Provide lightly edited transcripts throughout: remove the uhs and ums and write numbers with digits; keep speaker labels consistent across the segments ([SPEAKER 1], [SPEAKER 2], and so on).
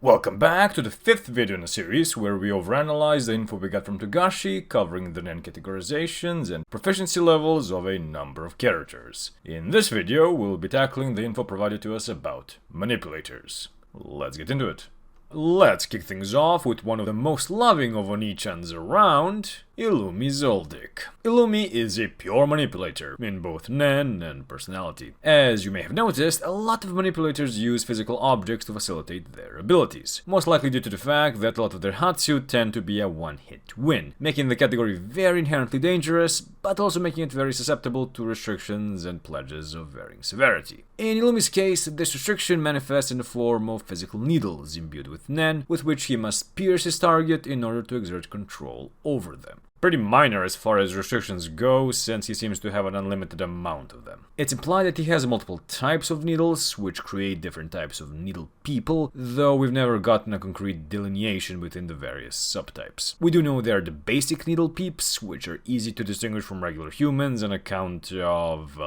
[SPEAKER 1] Welcome back to the 5th video in the series where we overanalyze the info we got from Togashi, covering the NEN categorizations and proficiency levels of a number of characters. In this video, we'll be tackling the info provided to us about Manipulators. Let's get into it. Let's kick things off with one of the most loving of Oni-chans around, Illumi Zoldyck. Illumi is a pure manipulator, in both NEN and personality. As you may have noticed, a lot of manipulators use physical objects to facilitate their abilities, most likely due to the fact that a lot of their Hatsu tend to be a one-hit win, making the category very inherently dangerous, but also making it very susceptible to restrictions and pledges of varying severity. In Illumi's case, this restriction manifests in the form of physical needles imbued with NEN, with which he must pierce his target in order to exert control over them. Pretty minor as far as restrictions go, since he seems to have an unlimited amount of them. It's implied that he has multiple types of needles, which create different types of needle people, though we've never gotten a concrete delineation within the various subtypes. We do know they are the basic needle peeps, which are easy to distinguish from regular humans on account of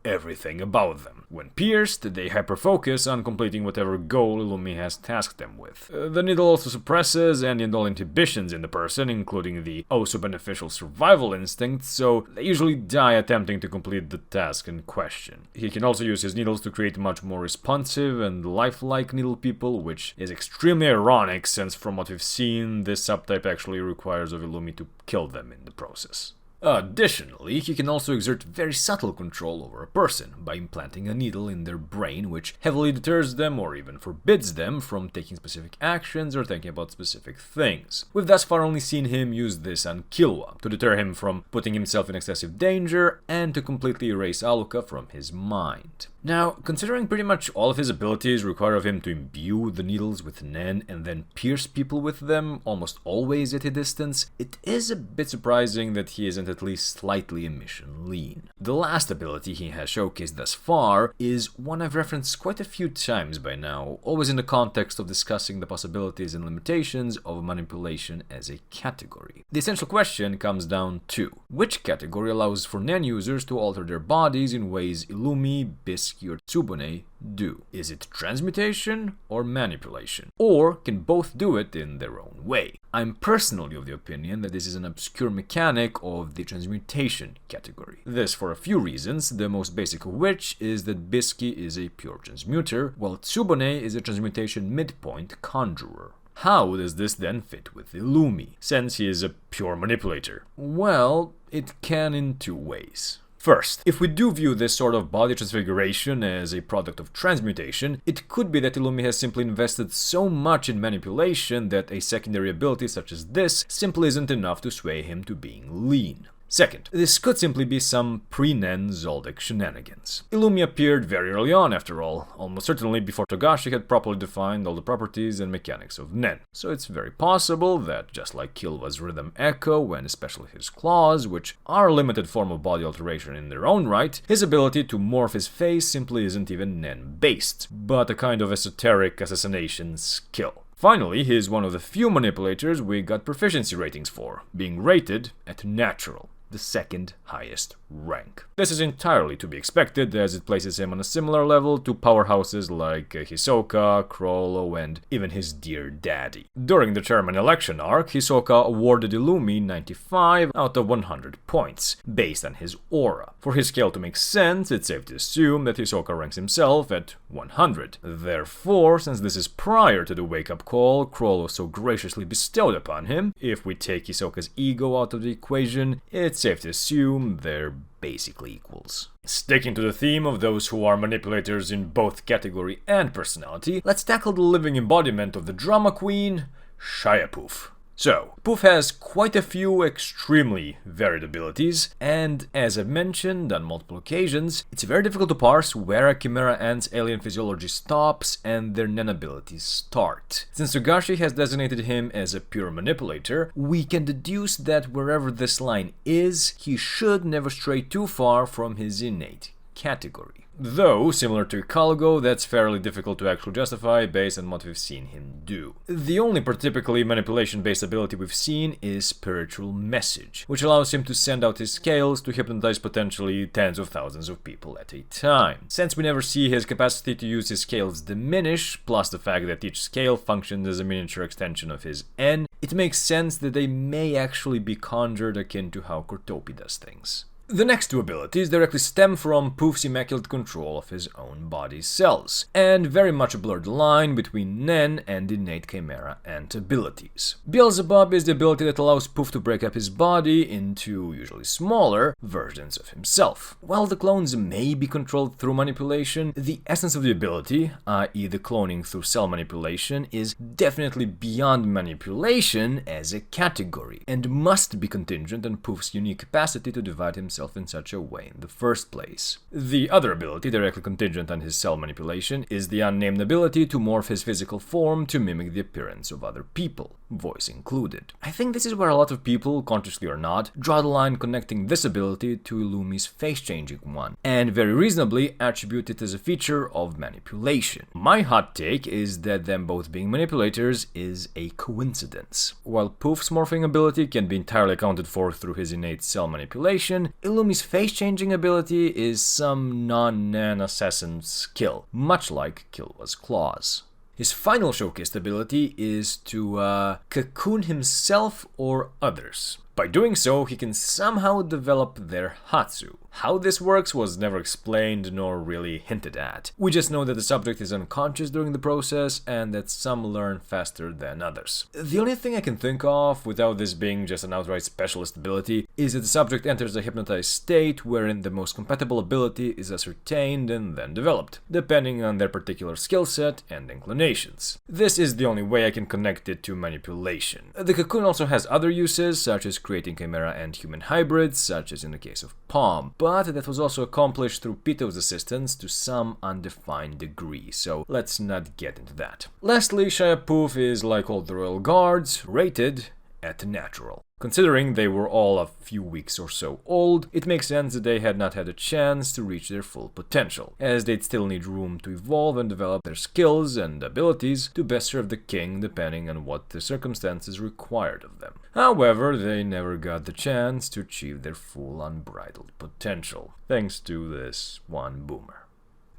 [SPEAKER 1] everything about them. When pierced, they hyperfocus on completing whatever goal Illumi has tasked them with. The needle also suppresses and all inhibitions in the person, including the also beneficial survival instinct, so they usually die attempting to complete the task in question. He can also use his needles to create much more responsive and lifelike needle people, which is extremely ironic since from what we've seen, this subtype actually requires of Illumi to kill them in the process. Additionally, he can also exert very subtle control over a person by implanting a needle in their brain, which heavily deters them or even forbids them from taking specific actions or thinking about specific things. We've thus far only seen him use this on Killua, to deter him from putting himself in excessive danger and to completely erase Aluka from his mind. Now, considering pretty much all of his abilities require of him to imbue the needles with NEN and then pierce people with them, almost always at a distance, it is a bit surprising that he isn't at least slightly emission lean. The last ability he has showcased thus far is one I've referenced quite a few times by now, always in the context of discussing the possibilities and limitations of manipulation as a category. The essential question comes down to, which category allows for NEN users to alter their bodies in ways Illumi, Bisky, or Tsubone do? Is it transmutation or manipulation? Or can both do it in their own way? I'm personally of the opinion that this is an obscure mechanic of the transmutation category. This for a few reasons, the most basic of which is that Bisky is a pure transmuter, while Tsubone is a transmutation midpoint conjurer. How does this then fit with Illumi, since he is a pure manipulator? Well, it can in two ways. First, if we do view this sort of body transfiguration as a product of transmutation, it could be that Illumi has simply invested so much in manipulation that a secondary ability such as this simply isn't enough to sway him to being lean. Second, this could simply be some pre-NEN Zoldyck shenanigans. Illumi appeared very early on, after all, almost certainly before Togashi had properly defined all the properties and mechanics of NEN. So it's very possible that, just like Killwa's Rhythm Echo, and especially his claws, which are a limited form of body alteration in their own right, his ability to morph his face simply isn't even NEN-based, but a kind of esoteric assassination skill. Finally, he is one of the few manipulators we got proficiency ratings for, being rated at natural, the second highest rank. This is entirely to be expected, as it places him on a similar level to powerhouses like Hisoka, Chrollo, and even his dear daddy. During the chairman election arc, Hisoka awarded Illumi 95 out of 100 points, based on his aura. For his scale to make sense, it's safe to assume that Hisoka ranks himself at 100. Therefore, since this is prior to the wake-up call Chrollo so graciously bestowed upon him, if we take Hisoka's ego out of the equation, it's safe to assume they're basically equals. Sticking to the theme of those who are manipulators in both category and personality, let's tackle the living embodiment of the drama queen, Shaiapouf. So, Pouf has quite a few extremely varied abilities, and as I've mentioned on multiple occasions, it's very difficult to parse where a Chimera Ant's alien physiology stops and their NEN abilities start. Since Togashi has designated him as a pure manipulator, we can deduce that wherever this line is, he should never stray too far from his innate category. Though, similar to Ikalgo, that's fairly difficult to actually justify based on what we've seen him do. The only typically manipulation-based ability we've seen is Spiritual Message, which allows him to send out his scales to hypnotize potentially tens of thousands of people at a time. Since we never see his capacity to use his scales diminish, plus the fact that each scale functions as a miniature extension of his N, it makes sense that they may actually be conjured akin to how Kortopi does things. The next two abilities directly stem from Pouf's immaculate control of his own body's cells, and very much blur the line between Nen and innate chimera ant abilities. Beelzebub is the ability that allows Pouf to break up his body into, usually smaller, versions of himself. While the clones may be controlled through manipulation, the essence of the ability, i.e. the cloning through cell manipulation, is definitely beyond manipulation as a category, and must be contingent on Pouf's unique capacity to divide himself in such a way in the first place. The other ability, directly contingent on his cell manipulation, is the unnamed ability to morph his physical form to mimic the appearance of other people, voice included. I think this is where a lot of people, consciously or not, draw the line connecting this ability to Illumi's face-changing one, and very reasonably attribute it as a feature of manipulation. My hot take is that them both being manipulators is a coincidence. While Pouf's morphing ability can be entirely accounted for through his innate cell manipulation, Illumi's face-changing ability is some non-Nen assassin's skill, much like Killwa's claws. His final showcased ability is to cocoon himself or others. By doing so, he can somehow develop their Hatsu. How this works was never explained nor really hinted at. We just know that the subject is unconscious during the process and that some learn faster than others. The only thing I can think of, without this being just an outright specialist ability, is that the subject enters a hypnotized state wherein the most compatible ability is ascertained and then developed, depending on their particular skill set and inclinations. This is the only way I can connect it to manipulation. The cocoon also has other uses, such as creating chimera and human hybrids, such as in the case of Palm, but that was also accomplished through Pito's assistance to some undefined degree, so let's not get into that. Lastly, Shaiapouf is, like all the royal guards, rated at natural. Considering they were all a few weeks or so old, it makes sense that they had not had a chance to reach their full potential, as they'd still need room to evolve and develop their skills and abilities to best serve the king depending on what the circumstances required of them. However, they never got the chance to achieve their full unbridled potential, thanks to this one boomer.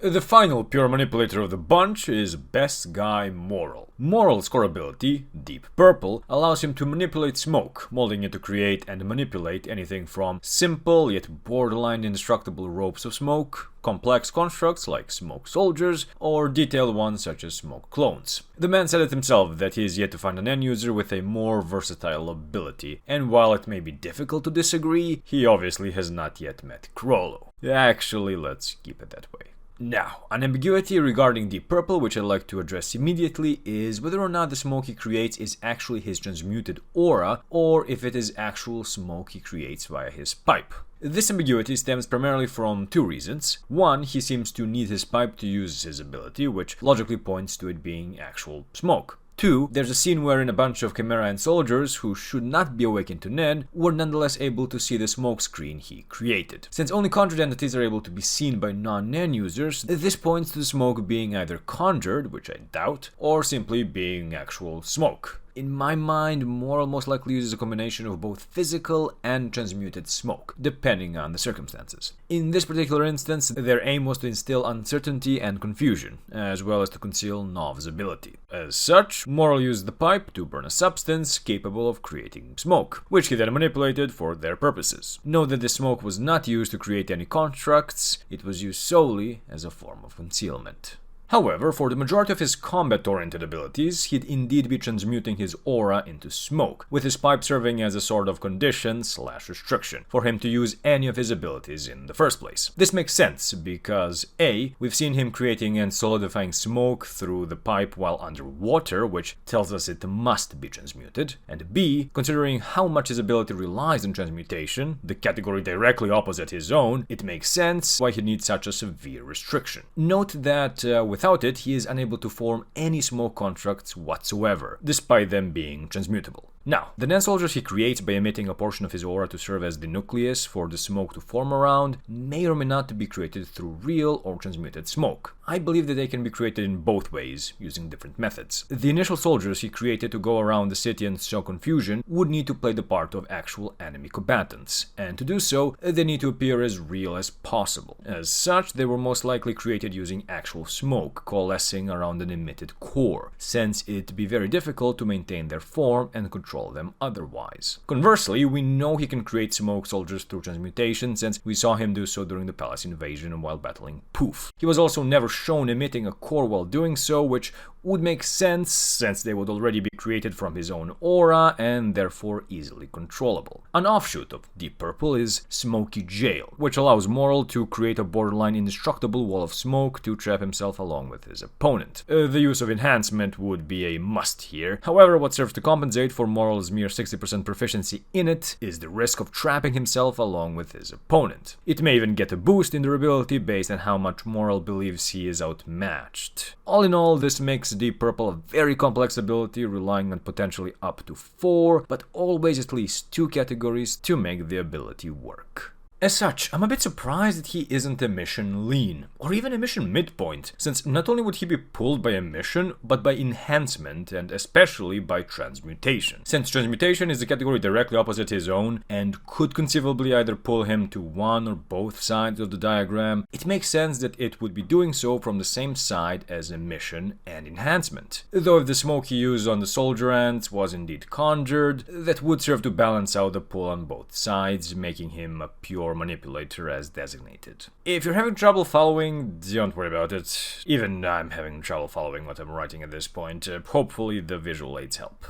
[SPEAKER 1] The final pure manipulator of the bunch is Best Guy Morel. Morel's core ability, Deep Purple, allows him to manipulate smoke, molding it to create and manipulate anything from simple yet borderline indestructible ropes of smoke, complex constructs like smoke soldiers, or detailed ones such as smoke clones. The man said it himself that he is yet to find an end user with a more versatile ability, and while it may be difficult to disagree, he obviously has not yet met Krollo. Actually, let's keep it that way. Now, an ambiguity regarding Deep Purple which I'd like to address immediately is whether or not the smoke he creates is actually his transmuted aura, or if it is actual smoke he creates via his pipe. This ambiguity stems primarily from two reasons. One, he seems to need his pipe to use his ability, which logically points to it being actual smoke. Two, there's a scene wherein a bunch of Chimera and soldiers, who should not be awakened to Nen, were nonetheless able to see the smoke screen he created. Since only conjured entities are able to be seen by non-Nen users, this points to the smoke being either conjured, which I doubt, or simply being actual smoke. In my mind, Morel most likely uses a combination of both physical and transmuted smoke, depending on the circumstances. In this particular instance, their aim was to instill uncertainty and confusion, as well as to conceal Nov's ability. As such, Morel used the pipe to burn a substance capable of creating smoke, which he then manipulated for their purposes. Note that the smoke was not used to create any constructs, it was used solely as a form of concealment. However, for the majority of his combat-oriented abilities, he'd indeed be transmuting his aura into smoke, with his pipe serving as a sort of condition/restriction for him to use any of his abilities in the first place. This makes sense because A, we've seen him creating and solidifying smoke through the pipe while underwater, which tells us it must be transmuted, and B, considering how much his ability relies on transmutation, the category directly opposite his own, it makes sense why he needs such a severe restriction. Note that without it, he is unable to form any smoke constructs whatsoever, despite them being transmutable. Now, the Nen soldiers he creates by emitting a portion of his aura to serve as the nucleus for the smoke to form around may or may not be created through real or transmuted smoke. I believe that they can be created in both ways, using different methods. The initial soldiers he created to go around the city and sow confusion would need to play the part of actual enemy combatants, and to do so, they need to appear as real as possible. As such, they were most likely created using actual smoke, coalescing around an emitted core, since it'd be very difficult to maintain their form and control them otherwise. Conversely, we know he can create smoke soldiers through transmutation, since we saw him do so during the palace invasion while battling Poof. He was also never shown emitting a core while doing so, which would make sense since they would already be created from his own aura and therefore easily controllable. An offshoot of Deep Purple is Smoky Jail, which allows Morel to create a borderline indestructible wall of smoke to trap himself along with his opponent. The use of enhancement would be a must here. However, what serves to compensate for Morel's mere 60% proficiency in it is the risk of trapping himself along with his opponent. It may even get a boost in durability based on how much Morel believes he is outmatched. All in all, this makes Deep Purple a very complex ability, relying on potentially up to 4, but always at least 2 categories to make the ability work. As such, I'm a bit surprised that he isn't Emission lean, or even Emission midpoint, since not only would he be pulled by Emission, but by enhancement, and especially by transmutation. Since transmutation is the category directly opposite his own, and could conceivably either pull him to one or both sides of the diagram, it makes sense that it would be doing so from the same side as Emission and enhancement. Though if the smoke he used on the soldier ants was indeed conjured, that would serve to balance out the pull on both sides, making him a pure manipulator as designated. If you're having trouble following, don't worry about it. Even I'm having trouble following what I'm writing at this point. Hopefully the visual aids help.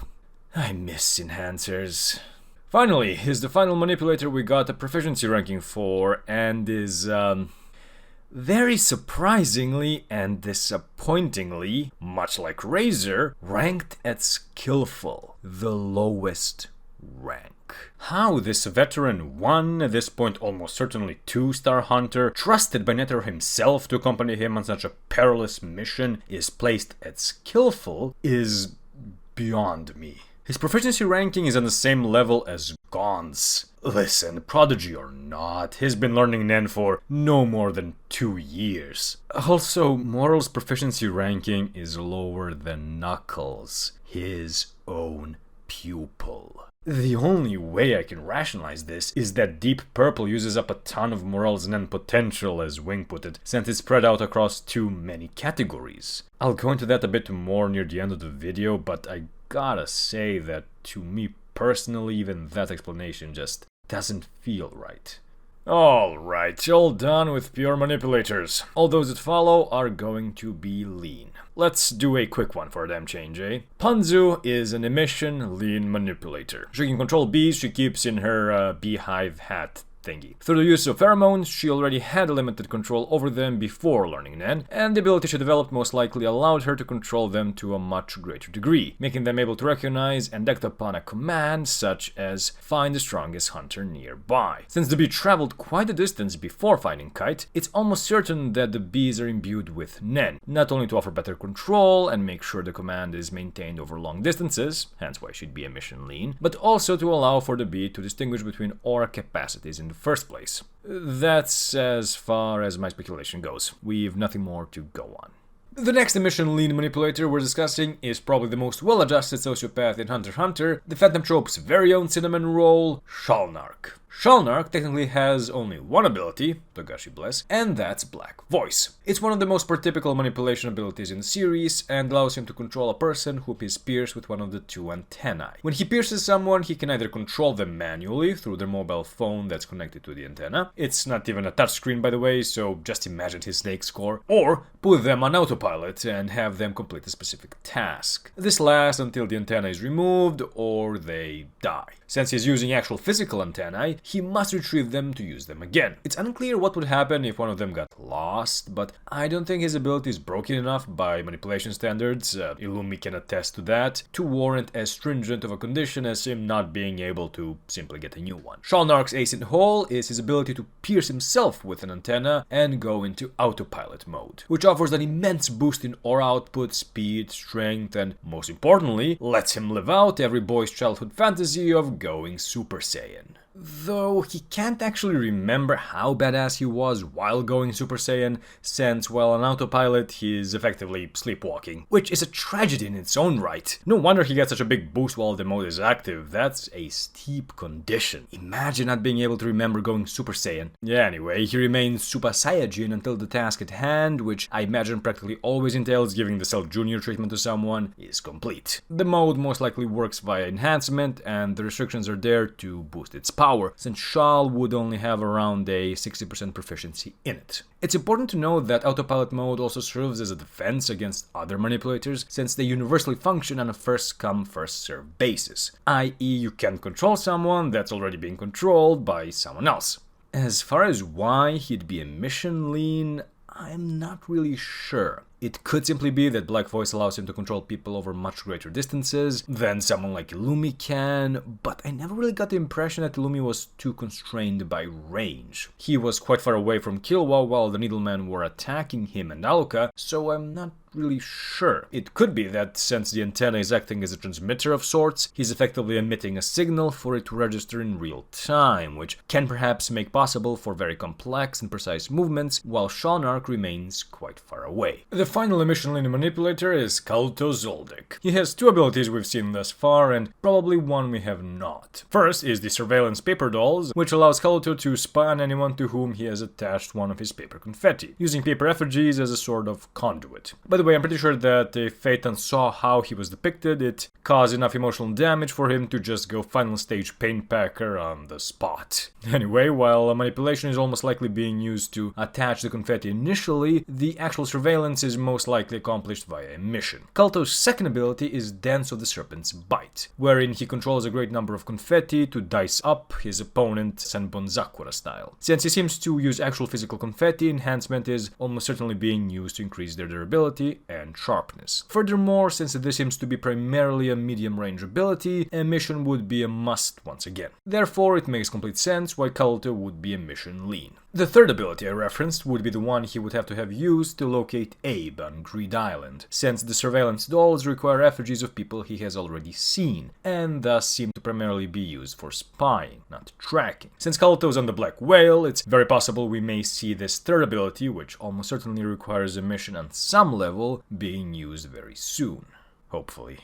[SPEAKER 1] I miss enhancers. Finally, is the final manipulator we got a proficiency ranking for, and is, very surprisingly and disappointingly, much like Razor, ranked at Skillful, the lowest rank. How this veteran 1, at this point almost certainly 2-star hunter, trusted by Nether himself to accompany him on such a perilous mission, is placed at Skillful is beyond me. His proficiency ranking is on the same level as Gon's. Listen, prodigy or not, he's been learning Nen for no more than 2 years. Also, Morel's proficiency ranking is lower than Knuckle's, his own pupil. The only way I can rationalize this is that Deep Purple uses up a ton of Morel's Nen potential, as Wing put it, since it's spread out across too many categories. I'll go into that a bit more near the end of the video, but I gotta say that to me personally, even that explanation just doesn't feel right. Alright, all done with pure manipulators. All those that follow are going to be lean. Let's do a quick one for a damn change, eh? Panzu is an Emission lean manipulator. She can control bees she keeps in her beehive hat thingy. Through the use of pheromones, she already had limited control over them before learning Nen, and the ability she developed most likely allowed her to control them to a much greater degree, making them able to recognize and act upon a command such as find the strongest hunter nearby. Since the bee traveled quite a distance before finding Kite, it's almost certain that the bees are imbued with Nen, not only to offer better control and make sure the command is maintained over long distances, hence why she'd be Emission lean, but also to allow for the bee to distinguish between aura capacities in the first place. That's as far as my speculation goes. We've nothing more to go on. The next Emission lean manipulator we're discussing is probably the most well-adjusted sociopath in Hunter x Hunter, the Phantom Trope's very own cinnamon roll, Shalnark. Shalnark technically has only one ability, Togashi bless, and that's Black Voice. It's one of the most prototypical manipulation abilities in the series, and allows him to control a person who is pierced with one of the 2 antennae. When he pierces someone, he can either control them manually through their mobile phone that's connected to the antenna, it's not even a touchscreen by the way, so just imagine his snake score, or put them on autopilot and have them complete a specific task. This lasts until the antenna is removed or they die. Since he's using actual physical antennae, he must retrieve them to use them again. It's unclear what would happen if one of them got lost, but I don't think his ability is broken enough by manipulation standards, Illumi can attest to that, to warrant as stringent of a condition as him not being able to simply get a new one. Shalnark's ace in the hole is his ability to pierce himself with an antenna and go into autopilot mode, which offers an immense boost in aura output, speed, strength, and most importantly, lets him live out every boy's childhood fantasy of going Super Saiyan. Though he can't actually remember how badass he was while going Super Saiyan, since while on autopilot he's effectively sleepwalking, which is a tragedy in its own right. No wonder he gets such a big boost while the mode is active, that's a steep condition. Imagine not being able to remember going Super Saiyan. Yeah, anyway, he remains Super Saiyajin until the task at hand, which I imagine practically always entails giving the Cell Junior treatment to someone, is complete. The mode most likely works via enhancement, and the restrictions are there to boost its power, since Shal would only have around a 60% proficiency in it. It's important to note that autopilot mode also serves as a defense against other manipulators, since they universally function on a first-come, first-served basis, i.e. you can't control someone that's already being controlled by someone else. As far as why he'd be emission lean, I'm not really sure. It could simply be that Black Voice allows him to control people over much greater distances than someone like Illumi can, but I never really got the impression that Illumi was too constrained by range. He was quite far away from Killua while the Needlemen were attacking him and Aluka, so I'm not really sure. It could be that since the antenna is acting as a transmitter of sorts, he's effectively emitting a signal for it to register in real time, which can perhaps make possible for very complex and precise movements, while Shalnark remains quite far away. The final emission lean manipulator is Morel Zoldyck. He has two abilities we've seen thus far, and probably one we have not. First is the surveillance paper dolls, which allows Kalto to spy on anyone to whom he has attached one of his paper confetti, using paper effigies as a sort of conduit. By the way, I'm pretty sure that if Phaeton saw how he was depicted, it caused enough emotional damage for him to just go final stage paint packer on the spot. Anyway, while manipulation is almost likely being used to attach the confetti initially, the actual surveillance is most likely accomplished via emission. Kalto's second ability is Dance of the Serpent's Bite, wherein he controls a great number of confetti to dice up his opponent Senbonzakura style. Since he seems to use actual physical confetti, enhancement is almost certainly being used to increase their durability and sharpness. Furthermore, since this seems to be primarily a medium-range ability, emission would be a must once again. Therefore, it makes complete sense why Kalto would be emission lean. The third ability I referenced would be the one he would have to have used to locate Abe on Greed Island, since the surveillance dolls require effigies of people he has already seen, and thus seem to primarily be used for spying, not tracking. Since Kalto's on the Black Whale, it's very possible we may see this third ability, which almost certainly requires emission on some level, being used very soon. Hopefully.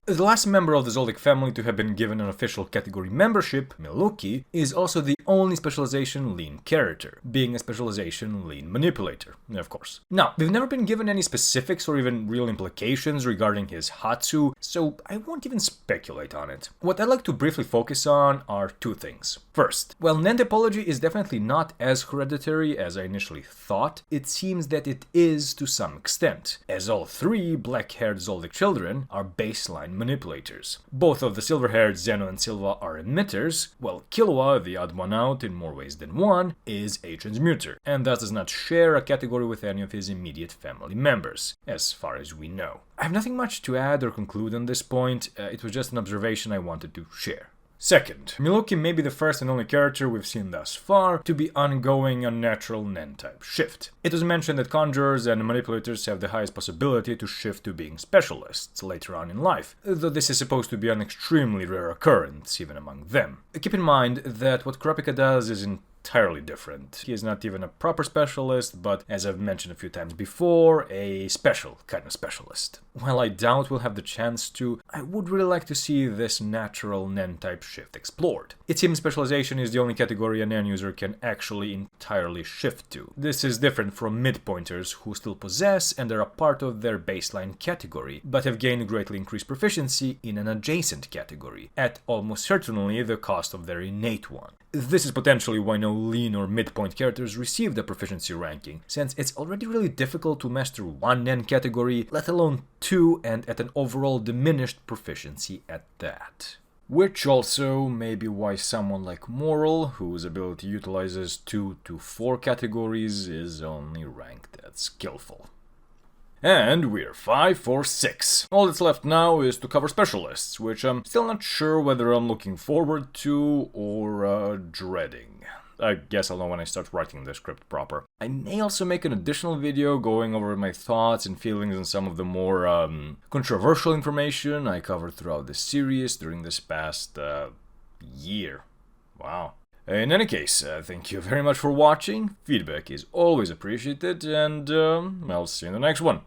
[SPEAKER 1] The last member of the Zoldyck family to have been given an official category membership, Miluki, is also the only Specialization lean character, being a Specialization lean manipulator, of course. Now, we've never been given any specifics or even real implications regarding his Hatsu, so I won't even speculate on it. What I'd like to briefly focus on are two things. First, while Nen typology is definitely not as hereditary as I initially thought, it seems that it is to some extent, as all three black-haired Zoldyck children are baseline manipulators. Both of the silver-haired Zeno and Silva are emitters, while Killua, the odd one out in more ways than one, is a transmuter, and thus does not share a category with any of his immediate family members, as far as we know. I have nothing much to add or conclude on this point, it was just an observation I wanted to share. Second, Miluki may be the first and only character we've seen thus far to be undergoing a natural Nen-type shift. It was mentioned that conjurers and manipulators have the highest possibility to shift to being specialists later on in life, though this is supposed to be an extremely rare occurrence even among them. Keep in mind that what Kurapika does is entirely different. He is not even a proper specialist, but as I've mentioned a few times before, a special kind of specialist. While I doubt we'll have the chance to, I would really like to see this natural Nen-type shift explored. It seems Specialization is the only category a Nen user can actually entirely shift to. This is different from midpointers who still possess and are a part of their baseline category, but have gained greatly increased proficiency in an adjacent category, at almost certainly the cost of their innate one. This is potentially why no lean or midpoint characters receive the proficiency ranking, since it's already really difficult to master one Nen category, let alone two, and at an overall diminished proficiency at that. Which also may be why someone like Morel, whose ability utilizes 2 to 4 categories, is only ranked as skillful. And we're 5 for 6. All that's left now is to cover specialists, which I'm still not sure whether I'm looking forward to or dreading. I guess I'll know when I start writing the script proper. I may also make an additional video going over my thoughts and feelings on some of the more controversial information I covered throughout this series during this past year. Wow. In any case, thank you very much for watching. Feedback is always appreciated, and I'll see you in the next one.